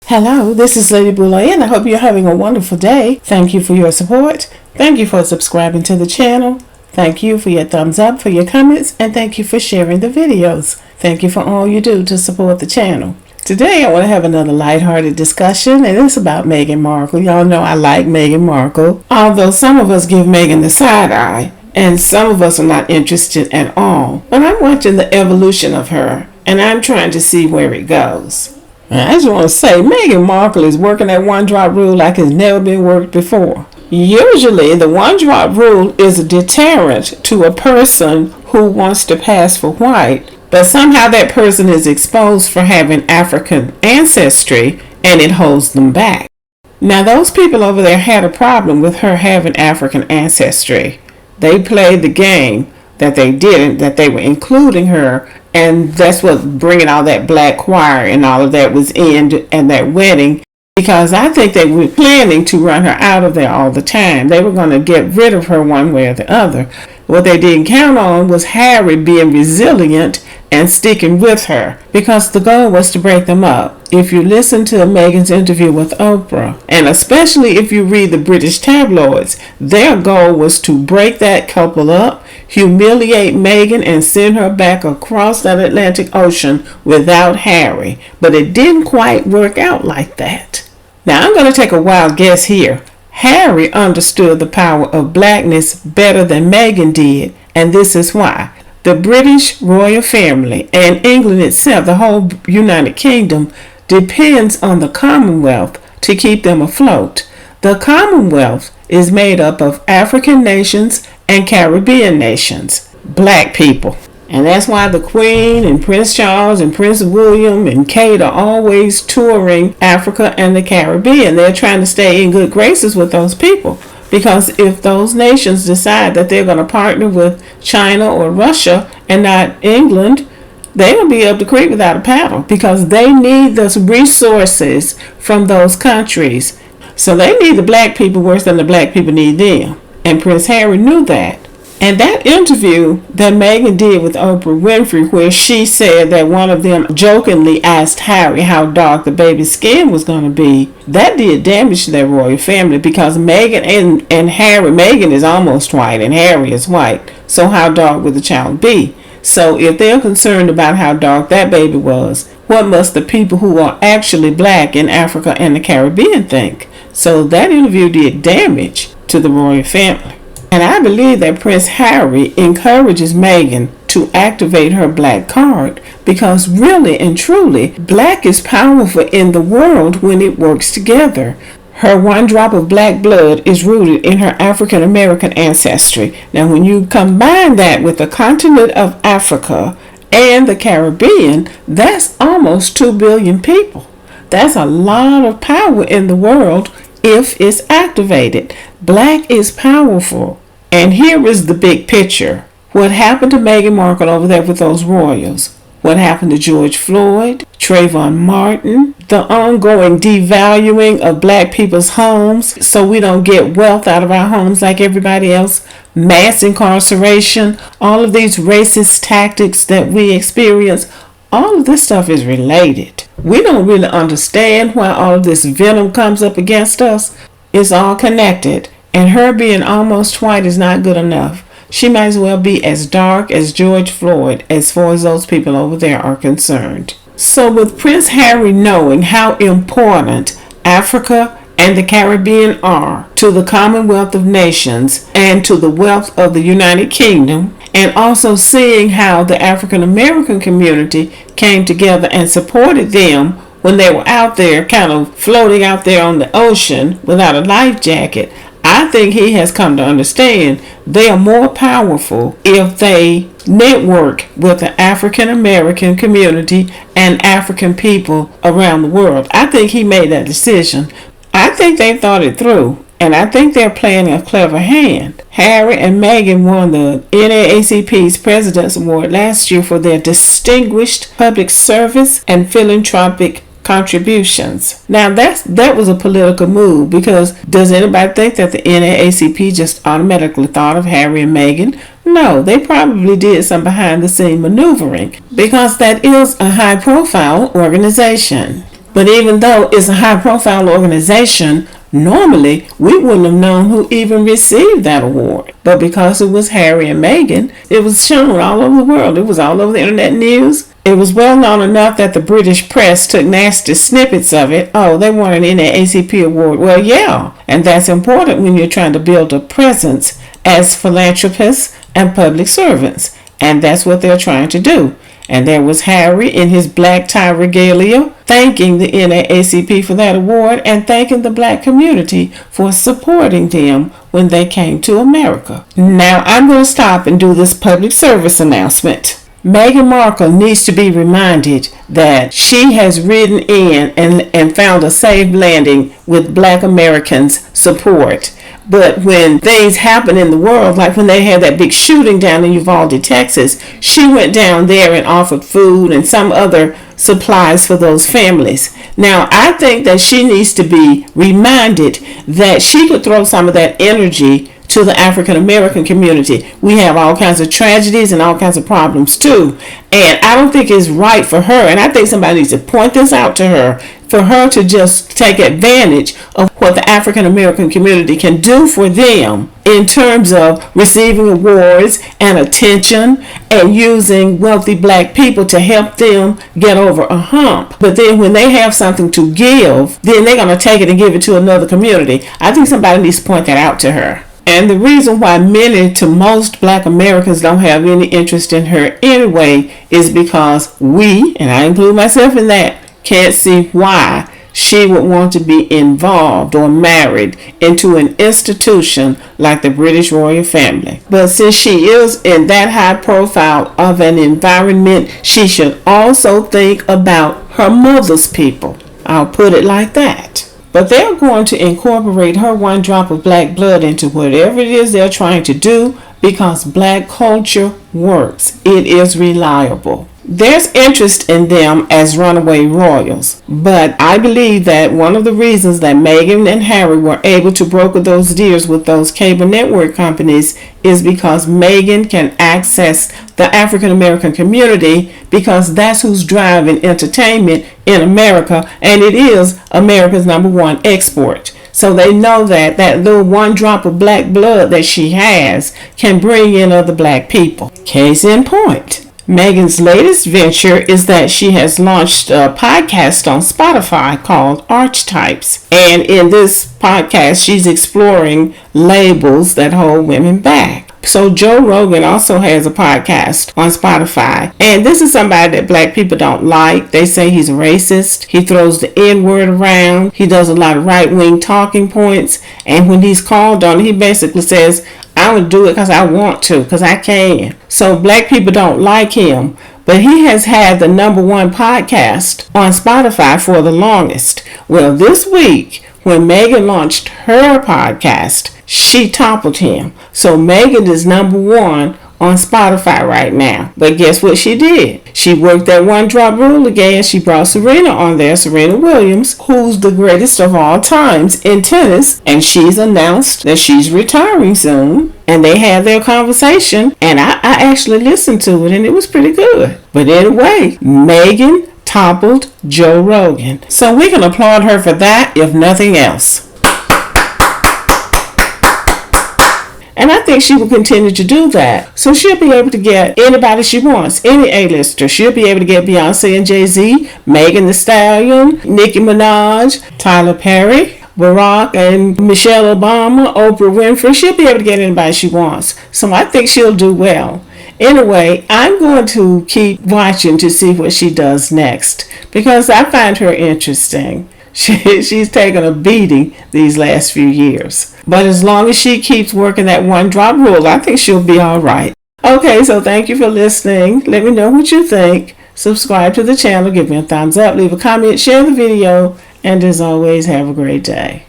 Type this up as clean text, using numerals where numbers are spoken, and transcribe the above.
Hello, this is Lady Boulay, and I hope you're having a wonderful day. Thank you for your support. Thank you for subscribing to the channel. Thank you for your thumbs up, for your comments, and thank you for sharing the videos. Thank you for all you do to support the channel. Today I want to have another lighthearted discussion, and it's about Meghan Markle. Y'all know I like Meghan Markle, although some of us give Meghan the side eye, and some of us are not interested at all. But I'm watching the evolution of her, and I'm trying to see where it goes. I just want to say, Meghan Markle is working that one-drop rule like it's never been worked before. Usually, the one-drop rule is a deterrent to a person who wants to pass for white, but somehow that person is exposed for having African ancestry, and it holds them back. Now, those people over there had a problem with her having African ancestry. They played the game that they didn't, that they were including her, and that's what bringing all that black choir and all of that was in and that wedding, because I think they were planning to run her out of there all the time. They were going to get rid of her one way or the other. What they didn't count on was Harry being resilient and sticking with her, because the goal was to break them up. If you listen to Meghan's interview with Oprah, and especially if you read the British tabloids, their goal was to break that couple up, humiliate Meghan, and send her back across that Atlantic Ocean without Harry. But it didn't quite work out like that. Now I'm going to take a wild guess here. Harry understood the power of blackness better than Meghan did, and this is why. The British royal family and England itself, the whole United Kingdom, depends on the Commonwealth to keep them afloat. The Commonwealth is made up of African nations and Caribbean nations, black people. And that's why the Queen and Prince Charles and Prince William and Kate are always touring Africa and the Caribbean. They're trying to stay in good graces with those people. Because if those nations decide that they're going to partner with China or Russia and not England, they will be up the creek without a paddle, because they need the resources from those countries. So they need the black people worse than the black people need them. And Prince Harry knew that. And that interview that Meghan did with Oprah Winfrey, where she said that one of them jokingly asked Harry how dark the baby's skin was going to be, that did damage to their royal family, because Meghan and Harry, Meghan is almost white and Harry is white. So how dark would the child be? So if they're concerned about how dark that baby was, what must the people who are actually black in Africa and the Caribbean think? So that interview did damage to the royal family. And I believe that Prince Harry encourages Meghan to activate her black card, because really and truly, black is powerful in the world when it works together. Her one drop of black blood is rooted in her African American ancestry. Now, when you combine that with the continent of Africa and the Caribbean, that's almost 2 billion people. That's a lot of power in the world if it's activated. Black is powerful. And here is the big picture. What happened to Meghan Markle over there with those royals? What happened to George Floyd, Trayvon Martin, the ongoing devaluing of black people's homes so we don't get wealth out of our homes like everybody else, mass incarceration, all of these racist tactics that we experience, all of this stuff is related. We don't really understand why all of this venom comes up against us. It's all connected. And her being almost white is not good enough. She might as well be as dark as George Floyd as far as those people over there are concerned. So with Prince Harry knowing how important Africa and the Caribbean are to the Commonwealth of Nations and to the wealth of the United Kingdom, and also seeing how the African American community came together and supported them when they were out there kind of floating out there on the ocean without a life jacket, I think he has come to understand they are more powerful if they network with the African American community and African people around the world. I think he made that decision. I think they thought it through, and I think they're playing a clever hand. Harry and Meghan won the NAACP's President's Award last year for their distinguished public service and philanthropic contributions. Now that was a political move, because does anybody think that the NAACP just automatically thought of Harry and Meghan? No, they probably did some behind the scene maneuvering, because that is a high profile organization. But even though it's a high-profile organization, normally we wouldn't have known who even received that award. But because it was Harry and Meghan, it was shown all over the world. It was all over the internet news. It was well known enough that the British press took nasty snippets of it. Oh, they won an NAACP award. Well, yeah, and that's important when you're trying to build a presence as philanthropists and public servants. And that's what they're trying to do. And there was Harry in his black tie regalia thanking the NAACP for that award and thanking the black community for supporting them when they came to America. Now I'm going to stop and do this public service announcement. Meghan Markle needs to be reminded that she has ridden in and found a safe landing with black Americans' support. But when things happen in the world, like when they had that big shooting down in Uvalde, Texas, she went down there and offered food and some other supplies for those families. Now, I think that she needs to be reminded that she could throw some of that energy to the African American community. We have all kinds of tragedies and all kinds of problems too. And I don't think it's right for her, and I think somebody needs to point this out to her, for her to just take advantage of what the African American community can do for them in terms of receiving awards and attention and using wealthy black people to help them get over a hump. But then when they have something to give, then they're going to take it and give it to another community. I think somebody needs to point that out to her. And the reason why many to most black Americans don't have any interest in her anyway is because we, and I include myself in that, can't see why she would want to be involved or married into an institution like the British royal family. But since she is in that high profile of an environment, she should also think about her mother's people. I'll put it like that. But they're going to incorporate her one drop of black blood into whatever it is they're trying to do because black culture works. It is reliable. There's interest in them as runaway royals, but I believe that one of the reasons that Meghan and Harry were able to broker those deals with those cable network companies is because Meghan can access the African American community because that's who's driving entertainment in America, and it is America's #1 export. So they know that that little one drop of black blood that she has can bring in other black people. Case in point. Meghan's latest venture is that she has launched a podcast on Spotify called Archetypes. And in this podcast, she's exploring labels that hold women back. So Joe Rogan also has a podcast on Spotify. And this is somebody that black people don't like. They say he's a racist. He throws the N-word around. He does a lot of right-wing talking points. And when he's called on, he basically says, I would do it because I want to, because I can. So black people don't like him. But he has had the #1 podcast on Spotify for the longest. Well, this week, when Meghan launched her podcast, she toppled him. So Meghan is #1 on Spotify right now. But guess what she did? She worked that one drop rule again. She brought Serena on there, Serena Williams, who's the greatest of all times in tennis. And she's announced that she's retiring soon. And they had their conversation. And I actually listened to it and it was pretty good. But anyway, Meghan toppled Joe Rogan. So we can applaud her for that, if nothing else. And I think she will continue to do that. So she'll be able to get anybody she wants, any A-lister. She'll be able to get Beyonce and Jay-Z, Megan Thee Stallion, Nicki Minaj, Tyler Perry, Barack and Michelle Obama, Oprah Winfrey. She'll be able to get anybody she wants. So I think she'll do well. Anyway, I'm going to keep watching to see what she does next because I find her interesting. She's taken a beating these last few years. But as long as she keeps working that one drop rule, I think she'll be all right. Okay, so thank you for listening. Let me know what you think. Subscribe to the channel, give me a thumbs up, leave a comment, share the video, and as always, have a great day.